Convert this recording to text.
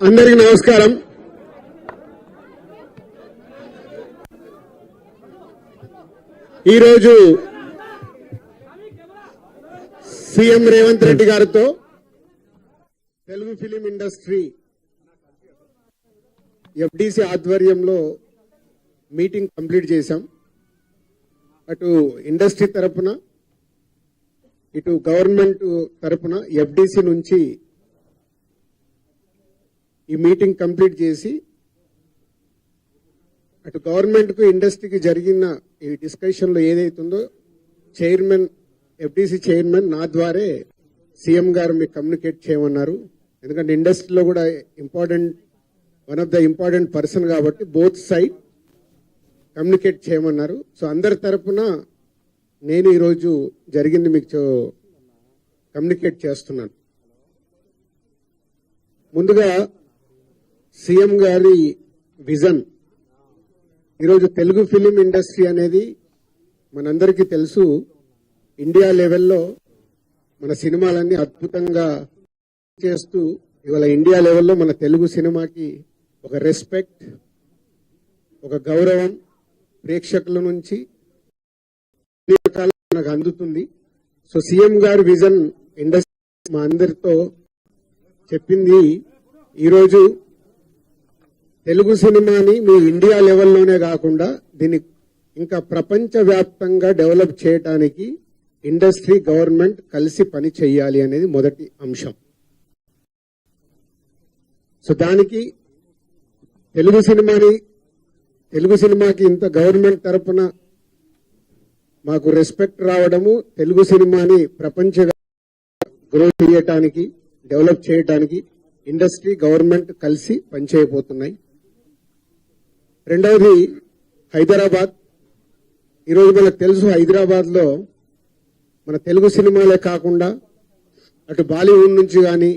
అందరికీ నమస్కారం. ఈరోజు సీఎం రేవంత్ రెడ్డి గారితో తెలుగు ఫిలిం ఇండస్ట్రీ ఎఫ్డిసి ఆధ్వర్యంలో మీటింగ్ కంప్లీట్ చేశాం. అటు ఇండస్ట్రీ తరపున ఇటు గవర్నమెంట్ తరపున ఎఫ్డిసి నుంచి ఈ మీటింగ్ కంప్లీట్ చేసి అటు గవర్నమెంట్ కు ఇండస్ట్రీకి జరిగిన ఈ డిస్కషన్ లో ఏదైతుందో చైర్మన్ ఎఫ్డిసి చైర్మన్ నా ద్వారే సీఎం గారు మీకు కమ్యూనికేట్ చేయమన్నారు. ఎందుకంటే ఇండస్ట్రీలో కూడా one of the important person కాబట్టి బోత్ సైడ్ కమ్యూనికేట్ చేయమన్నారు. సో అందరి తరపున నేను ఈరోజు జరిగింది మీకు కమ్యూనికేట్ చేస్తున్నాను. ముందుగా సీఎం గారి విజన్. ఈరోజు తెలుగు ఫిలిం ఇండస్ట్రీ అనేది మనందరికీ తెలుసు, ఇండియా లెవెల్లో మన సినిమాలన్నీ అద్భుతంగా చేస్తూ ఇవాళ ఇండియా లెవెల్లో మన తెలుగు సినిమాకి ఒక రెస్పెక్ట్, ఒక గౌరవం ప్రేక్షకుల నుంచి మనకు అందుతుంది. సో సీఎం గారి విజన్ ఇండస్ట్రీ మా అందరితో చెప్పింది, ఈరోజు తెలుగు సినిమాని మీ ఇండియా లెవెల్లోనే కాకుండా దీన్ని ఇంకా ప్రపంచవ్యాప్తంగా డెవలప్ చేయడానికి ఇండస్ట్రీ గవర్నమెంట్ కలిసి పని చేయాలి అనేది మొదటి అంశం. సో దానికి తెలుగు సినిమాకి ఇంత గవర్నమెంట్ తరపున మాకు రెస్పెక్ట్ రావడము, తెలుగు సినిమాని ప్రపంచ గ్రో చేయటానికి డెవలప్ చేయడానికి ఇండస్ట్రీ గవర్నమెంట్ కలిసి పనిచేయబోతున్నాయి. రెండవది హైదరాబాద్. ఈరోజు మనకు తెలుసు, హైదరాబాద్ లో మన తెలుగు సినిమాలే కాకుండా అటు బాలీవుడ్ నుంచి కానీ